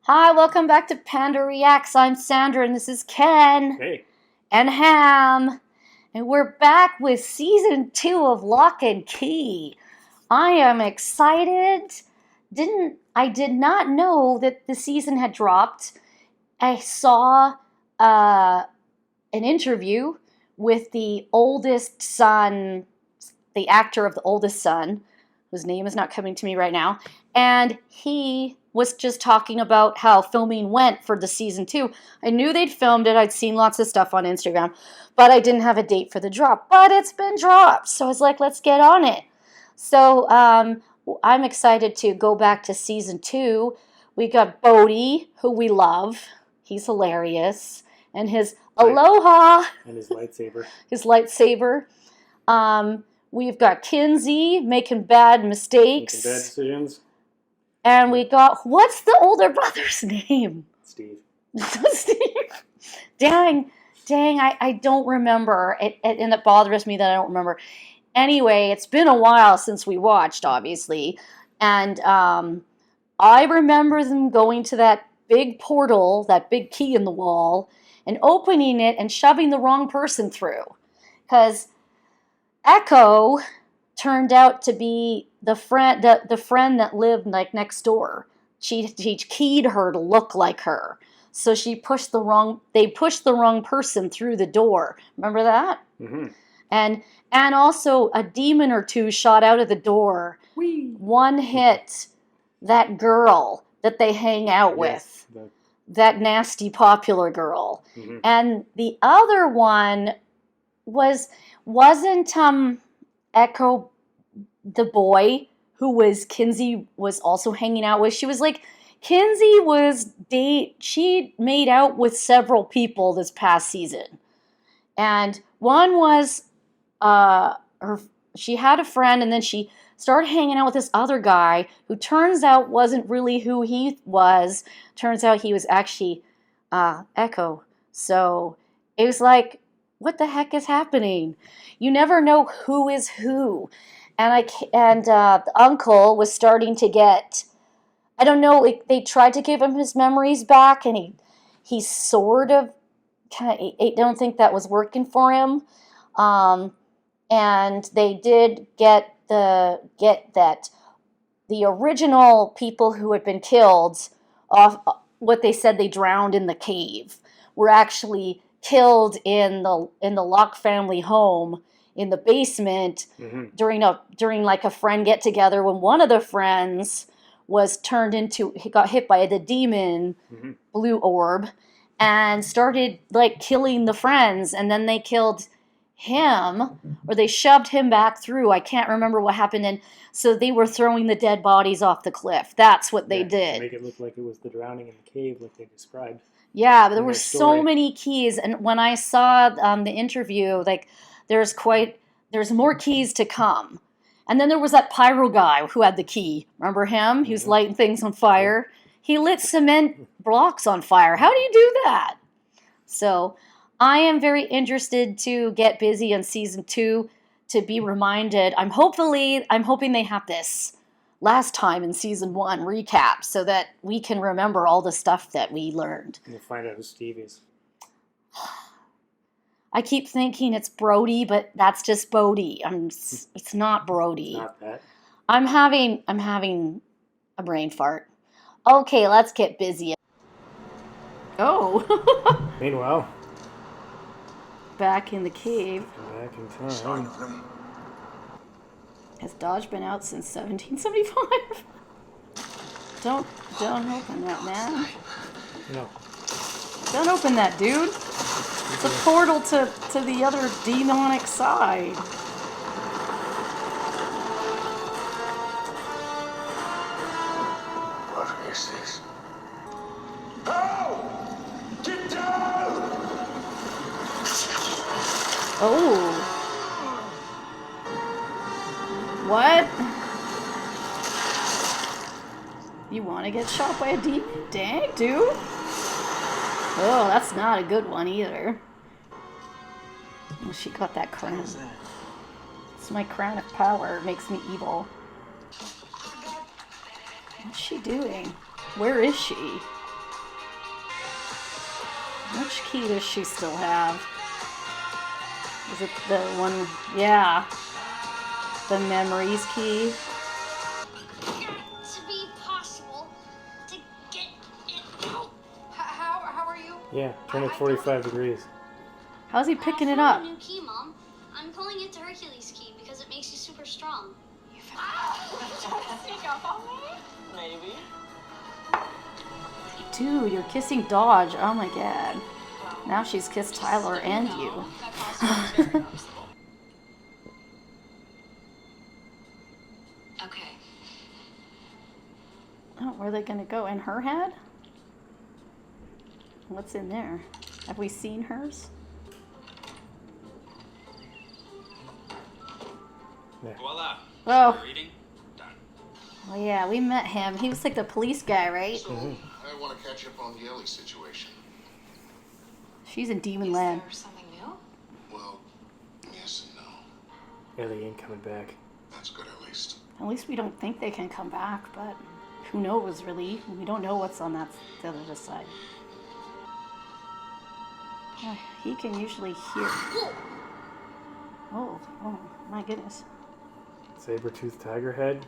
Hi, welcome back to Panda Reacts. I'm Sandra and this is Ken. Hey. And Ham. And we're back with season 2 of Locke and Key. I am excited. I did not know that the season had dropped. I saw an interview with the oldest son, the actor of the oldest son, whose name is not coming to me right now, and he was just talking about how filming went for the season 2. I knew they'd filmed it. I'd seen lots of stuff on Instagram, but I didn't have a date for the drop. But it's been dropped, so I was like, let's get on it. So I'm excited to go back to season 2. We got Bodhi, who we love. He's hilarious. And his aloha. And his lightsaber. His lightsaber. We've got Kinsey making bad mistakes. Making bad decisions. And we got, what's the older brother's name? Steve. Steve. Dang, I don't remember. And it bothers me that I don't remember. Anyway, it's been a while since we watched, obviously. And I remember them going to that big portal, that big key in the wall, and opening it and shoving the wrong person through. Because Echo turned out to be the friend that lived like next door. She keyed her to look like her. So they pushed the wrong person through the door. Remember that? Mm-hmm. And also a demon or two shot out of the door. Whee! One hit that girl that they hang out with. That nasty popular girl. Mm-hmm. And the other one wasn't Echo the boy who Kinsey was also hanging out with. She was like, Kinsey she made out with several people this past season. And one was she had a friend, and then she started hanging out with this other guy who turns out wasn't really who he was. Turns out he was actually Echo. So it was like, what the heck is happening? You never know who is who. And the uncle was starting to get, I don't know, they tried to give him his memories back, and he sort of I don't think that was working for him. And they did get that the original people who had been killed off, what they said they drowned in the cave, were actually killed in the Locke family home in the basement. Mm-hmm. during like a friend get together, when one of the friends he got hit by the demon. Mm-hmm. Blue orb, and started like killing the friends, and then they killed him, or they shoved him back through. I can't remember what happened. And so they were throwing the dead bodies off the cliff. That's what they did. To make it look like it was the drowning in the cave, like they described. Yeah, but there were so many keys, and when I saw the interview, like there's more keys to come. And then there was that pyro guy who had the key. Remember him? Mm-hmm. He was lighting things on fire. He lit cement blocks on fire. How do you do that? So I am very interested to get busy on season 2 to be reminded. I'm hoping they have this last time in season 1 recap so that we can remember all the stuff that we learned. We'll find out who Steve is. I keep thinking it's Brody, but that's just Bodhi. It's not Brody. It's not that. I'm having a brain fart. Okay, let's get busy. Oh. Meanwhile, back in the cave. Back in time. Has Dodge been out since 1775? Don't open that, man. No. Don't open that, dude. It's a portal to the other demonic side. What is this? Oh! Get down! Oh. What? You want to get shot by a demon? Dang, dude. Oh, that's not a good one either. Oh, she got that crown. It's my crown of power. It makes me evil. What's she doing? Where is she? Which key does she still have? Is it the one? Yeah. The memories key. To be possible to get it out. How are you? Yeah, turn it 45 degrees. How's he picking it I up? found a new key, Mom. I'm calling it the Hercules key because it makes you super strong. You trying to sneak up on me? Maybe. Dude, you're kissing Dodge. Oh my god. Now she's kissed Tyler and you. That costume is very noticeable. Okay. Oh, where are they gonna go? In her head? What's in there? Have we seen hers? Voila. Oh. Reading. Done. Oh yeah, we met him. He was like the police guy, right? So, I want to catch up on the Ellie situation. She's in Demon Is Land. there something new? Well, yes and no. Ellie ain't coming back. That's good at least. At least we don't think they can come back, but who knows, really? We don't know what's on the other side. He can usually hear. Oh, my goodness. Saber-toothed tiger head.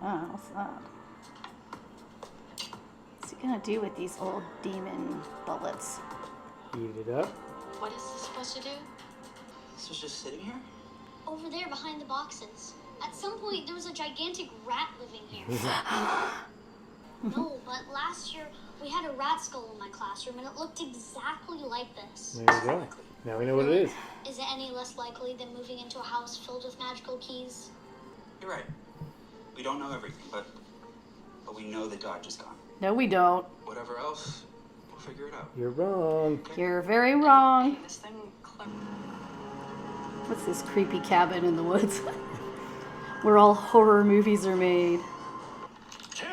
Oh, what's that? What's he gonna do with these old demon bullets? Eat it up. What is this supposed to do? This was just sitting here? Over there behind the boxes. At some point, there was a gigantic rat living here. No, but last year, we had a rat skull in my classroom, and it looked exactly like this. There you go. Now we know what it is. Is it any less likely than moving into a house filled with magical keys? You're right. We don't know everything, but we know that Dodge is gone. No, we don't. Whatever else, we'll figure it out. You're wrong. You're very wrong. This thing clever. What's this creepy cabin in the woods? Where all horror movies are made. Two!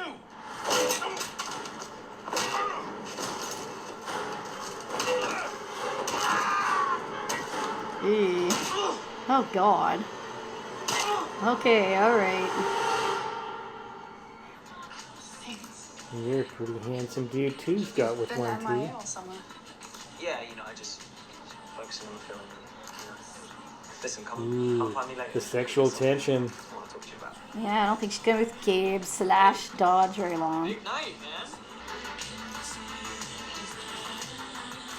Eee. Oh god. Okay, alright. Thanks. You're a pretty handsome dude too, Scott, with Been one MIA tooth. all summer. Yeah, I just focusing on the film. Listen, Ooh, find me later. the sexual tension. I want to talk to you about. Yeah, I don't think she's going with Gabe / Dodge very long. Big night, man.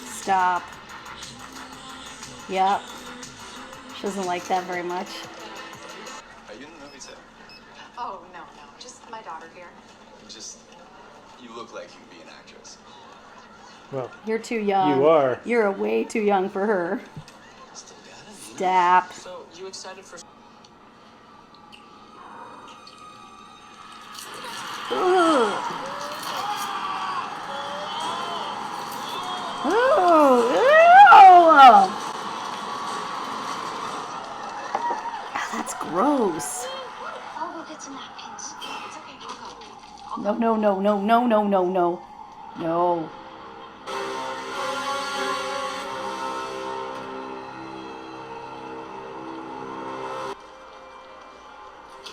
Stop. Yep. She doesn't like that very much. Are you in the movie too? Oh, no. Just my daughter here. You look like you'd be an actress. Well, You're too young. you are. You're way too young for her. Still got it? Stop. So, you excited for... Ooh. Ooh. Ew. That's gross. I'll go get some napkins. It's okay, I'll go. No. No.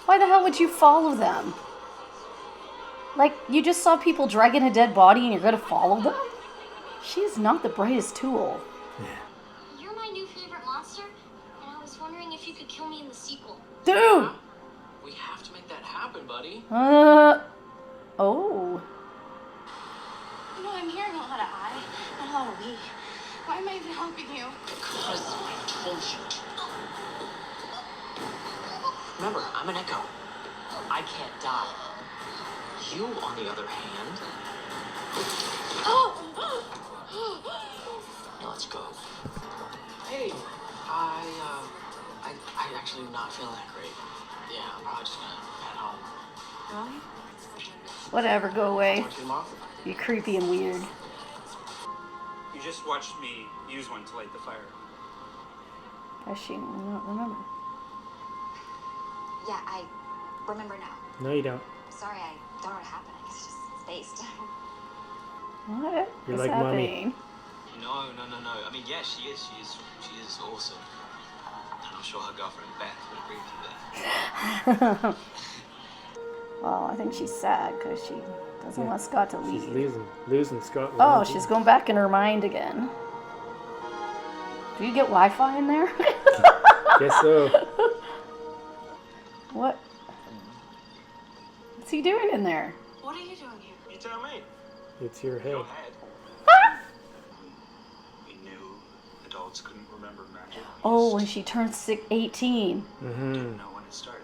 Why the hell would you follow them? Like, you just saw people dragging a dead body and you're gonna follow them? She's not the brightest tool. You're my new favorite monster, and I was wondering if you could kill me in the sequel. Dude! We have to make that happen, buddy. Oh. You know, I'm hearing a lot of I and a lot of we. Why am I even helping you? Because I told you. Remember, I'm an echo. I can't die. You, on the other hand... Now let's go. Hey, I actually am not feeling that great. Yeah, I'm probably just gonna head home. Really? Whatever, go away. Talk to you tomorrow. You're creepy and weird. You just watched me use one to light the fire. Does she not remember? Yeah, I remember now. No, you don't. Sorry, I don't know what happened. I guess just spaced. What You're is like Mommy. happening? No. I mean, yeah, she is awesome. And I'm sure her girlfriend Beth would agree with you there. Well, I think she's sad because she Doesn't want Scott to leave. She's losing Scott. with Oh, one she's tee. going back in her mind again. Do you get Wi-Fi in there? Guess so. What? What's he doing in there? What are you doing here? You tell me. It's your head. Your head. We knew adults couldn't remember magic. Oh, when she turned 18. Mm-hmm. Didn't know when it started.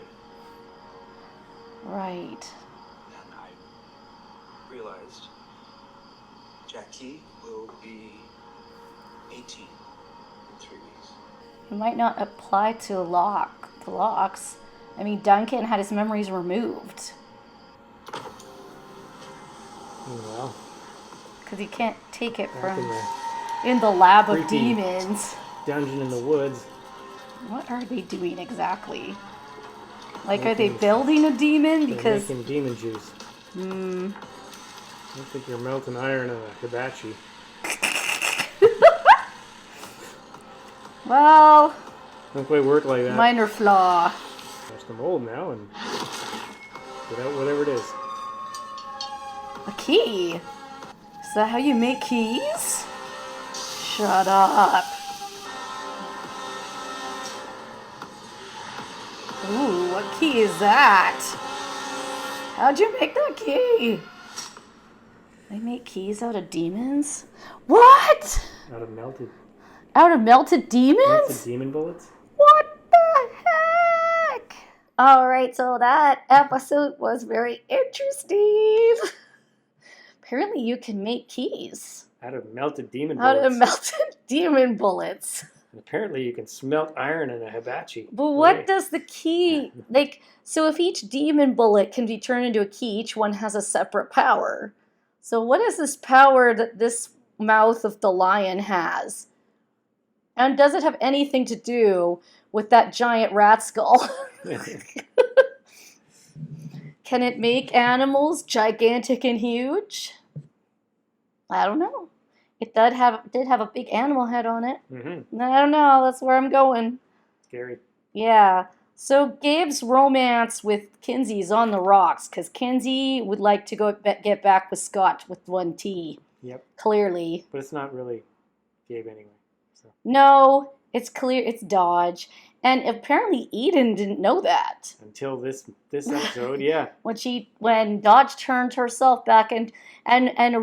Right. And I realized Jackie will be 18 in 3 weeks. It might not apply to Locke's. I mean, Duncan had his memories removed. Well, Because he can't take it back in from... the In the lab of creepy demons. dungeon in the woods. What are they doing exactly? Like, are they building a demon? They're Because... making demon juice. I don't think you're melting iron in a hibachi. Well, Don't quite work like that. minor flaw. Touch the mold now and get out whatever it is. A key? Is that how you make keys? Shut up. Ooh, what key is that? How'd you make that key? They make keys out of demons? What? Out of melted Out of melted demons? demon bullets. What the heck? Alright, so that episode was very interesting. Apparently you can make keys Out of melted demon out bullets. of melted demon bullets. And apparently you can smelt iron in a hibachi. But what Right. does the key, like, so if each demon bullet can be turned into a key, each one has a separate power. So what is this power that this mouth of the lion has? And does it have anything to do with that giant rat skull? Can it make animals gigantic and huge? I don't know. It did have a big animal head on it. Mm-hmm. I don't know. That's where I'm going. Scary. Yeah. So Gabe's romance with Kinsey's on the rocks because Kinsey would like to get back with Scott with 1T. Yep. Clearly. But it's not really Gabe anyway. So. No, it's clear. It's Dodge. And apparently Eden didn't know that. Until this episode, yeah. When Dodge turned herself back and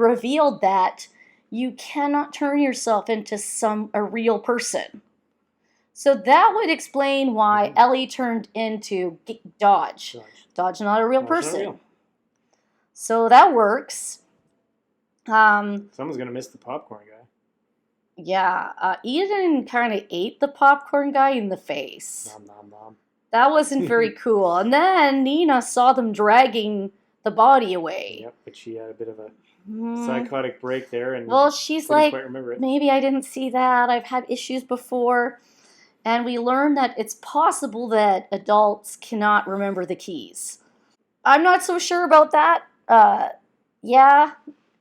revealed that you cannot turn yourself into a real person. So that would explain why Ellie turned into Dodge. Dodge not a real Dodge not person. real. So that works. Someone's gonna miss the popcorn guy. Yeah, Eden kind of ate the popcorn guy in the face. Nom nom nom. That wasn't very cool. And then Nina saw them dragging the body away. Yep, but she had a bit of a psychotic break there, and Well, she's couldn't like, quite remember it. maybe I didn't see that. I've had issues before. And we learned that it's possible that adults cannot remember the keys. I'm not so sure about that. Yeah,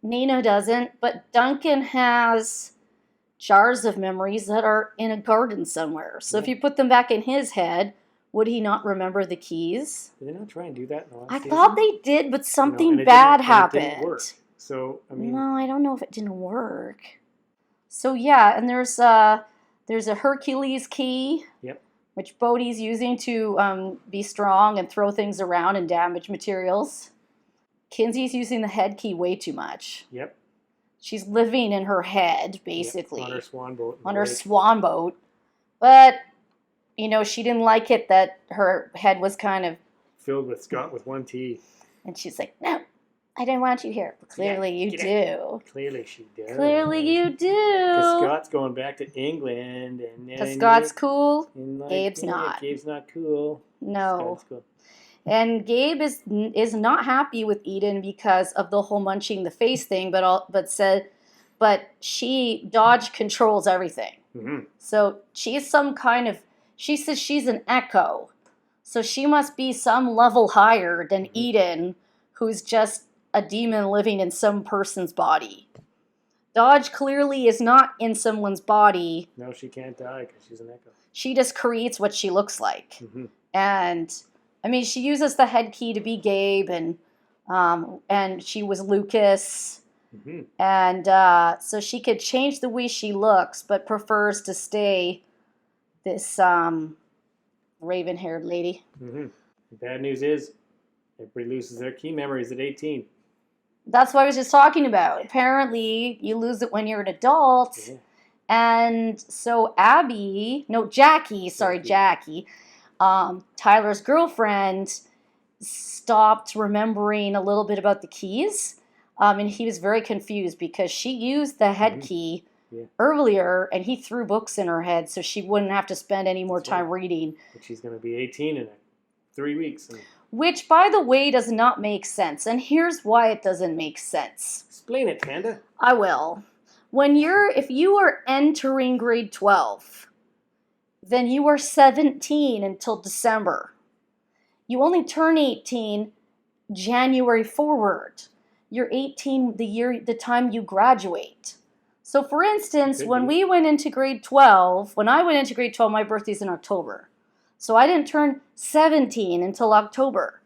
Nina doesn't. But Duncan has jars of memories that are in a garden somewhere. So if you put them back in his head, would he not remember the keys? Did they not try and do that in the last I season? thought they did, but something and it bad didn't- and it didn't happened. work. So, I mean... No, I don't know if it didn't work. So yeah, and there's a Hercules key, Yep. which Bodhi's using to be strong and throw things around and damage materials. Kinsey's using the head key way too much. Yep. She's living in her head, basically. Yep. On her swan boat. in the On her lake. swan boat. But, she didn't like it that her head was kind of... Filled with Scott with 1T. And she's like, no, I didn't want you here. But clearly you do. Clearly she does. Clearly you do. Because Scott's going back to England. Because Scott's cool. and like, Gabe's not. Gabe's not cool. No. Scott's cool. And Gabe is not happy with Eden because of the whole munching the face thing, but Dodge controls everything. Mm-hmm. So she's she says she's an echo. So she must be some level higher than Eden, who's just a demon living in some person's body. Dodge clearly is not in someone's body. No, she can't die because she's an echo. She just creates what she looks like. Mm-hmm. And, I mean, she uses the head key to be Gabe, and And she was Lucas. Mm-hmm. And so she could change the way she looks, but prefers to stay this raven-haired lady. Mm-hmm. The bad news is everybody loses their key memories at 18. That's what I was just talking about. Apparently, you lose it when you're an adult. Yeah. And so Jackie, Tyler's girlfriend, stopped remembering a little bit about the keys. And he was very confused because she used the head key earlier, and he threw books in her head so she wouldn't have to spend any more time reading. But she's going to be 18 in 3 weeks. Which, by the way, does not make sense. And here's why it doesn't make sense. Explain it, Panda. I will. If you are entering grade 12, then you are 17 until December. You only turn 18 January forward. You're 18 the time you graduate. So for instance, when I went into grade 12, my birthday's in October. So I didn't turn 17 until October.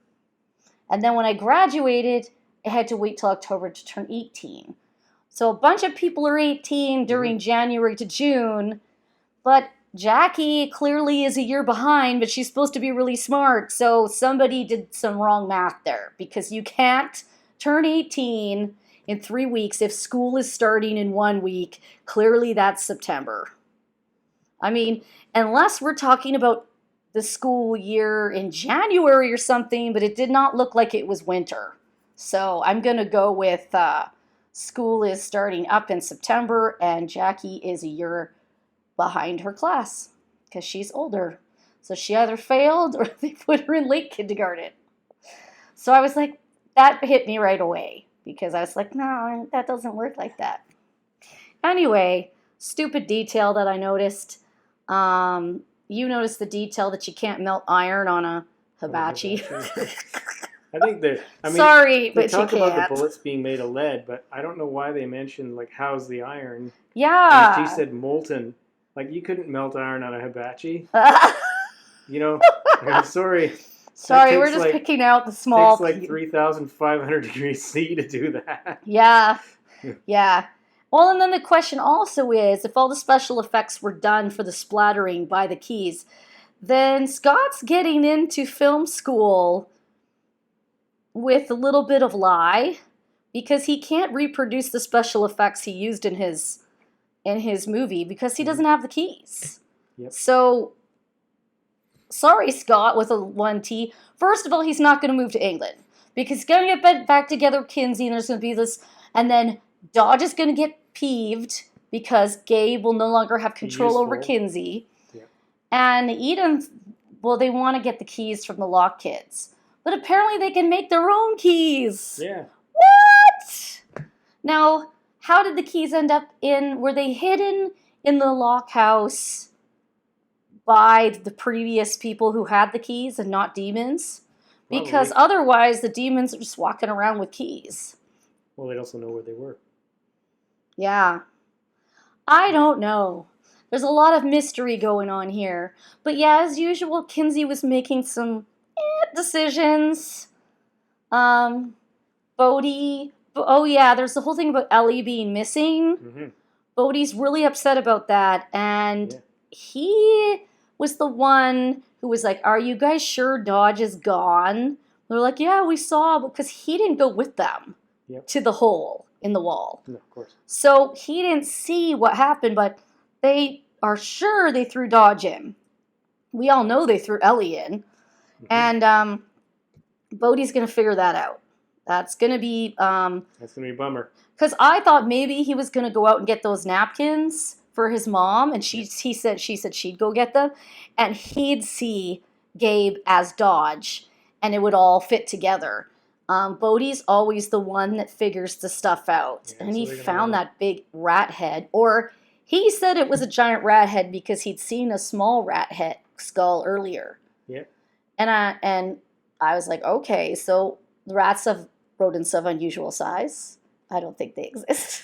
And then when I graduated, I had to wait till October to turn 18. So a bunch of people are 18 during January to June, but Jackie clearly is a year behind, but she's supposed to be really smart. So somebody did some wrong math there, because you can't turn 18 in 3 weeks if school is starting in 1 week. Clearly that's September. I mean, unless we're talking about the school year in January or something, but it did not look like it was winter. So I'm going to go with school is starting up in September, and Jackie is a year behind her class because she's older. So she either failed or they put her in late kindergarten. So I was like, that hit me right away, because I was like, no, that doesn't work like that. Anyway, stupid detail that I noticed. You noticed the detail that you can't melt iron on a hibachi. I think that. Sorry, they but you talk can't. about the bullets being made of lead, but I don't know why they mentioned how's the iron. Yeah. And she said molten. You couldn't melt iron on a hibachi. I'm sorry. Sorry, we're just picking out the small. It takes 3,500 degrees C to do that. Yeah. Yeah. Well, and then the question also is, if all the special effects were done for the splattering by the keys, then Scott's getting into film school with a little bit of lie, because he can't reproduce the special effects he used in his movie because he doesn't have the keys. Yep. So, sorry, Scott, with a 1T. First of all, he's not going to move to England because he's going to get back together with Kinsey, and there's going to be this, and then Dodge is going to get peeved because Gabe will no longer have control over Kinsey. Yep. And Eden, well, they want to get the keys from the Locke kids. But apparently they can make their own keys. Yeah. What? Now, how did the keys end up were they hidden in the Locke house by the previous people who had the keys and not demons? Probably. Because otherwise the demons are just walking around with keys. Well, they'd also know where they were. Yeah. I don't know. There's a lot of mystery going on here. But yeah, as usual, Kinsey was making some decisions. Bodhi. Oh yeah, there's the whole thing about Ellie being missing. Mm-hmm. Bodhi's really upset about that, and he was the one who was like, "Are you guys sure Dodge is gone?" They're like, "Yeah, we saw," because he didn't go with them to the hole in the wall. No, of course. So he didn't see what happened, but they are sure they threw Dodge in. We all know they threw Ellie in. Mm-hmm. And Bodhi's going to figure that out. That's going to be... that's going to be a bummer. Because I thought maybe he was going to go out and get those napkins for his mom, and she said she'd go get them, and he'd see Gabe as Dodge, and it would all fit together. Bodhi's always the one that figures the stuff out, and he found that big rat head, or he said it was a giant rat head because he'd seen a small rat head skull earlier. Yep. And I was like, okay, so the rats have rodents of unusual size. I don't think they exist.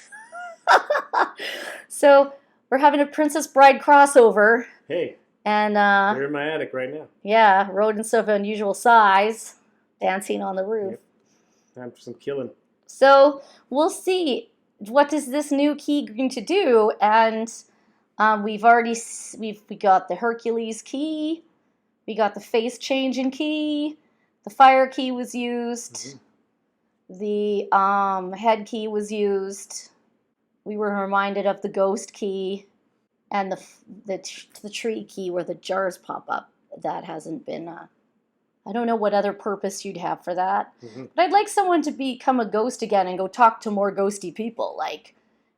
So we're having a Princess Bride crossover. Hey. And they're in my attic right now. Yeah, rodents of unusual size dancing on the roof. Yep. Time for some killing. So we'll see. What is this new key going to do? And we got the Hercules key. We got the face changing key. The fire key was used. The head key was used. We were reminded of the ghost key and the tree key where the jars pop up. That hasn't been. I don't know what other purpose you'd have for that. But I'd like someone to become a ghost again and go talk to more ghosty people,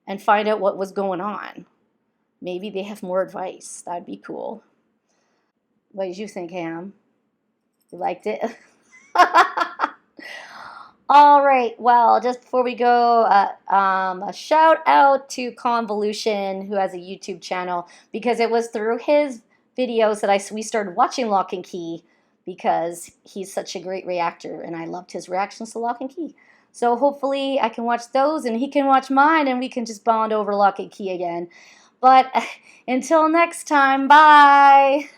and find out what was going on. Maybe they have more advice. That'd be cool. What did you think, Ham? You liked it? All right. Well, just before we go, a shout out to Convolution, who has a YouTube channel, because it was through his videos that we started watching Locke and Key, because he's such a great reactor, and I loved his reactions to Locke and Key. So hopefully I can watch those, and he can watch mine, and we can just bond over Locke and Key again. But until next time, bye!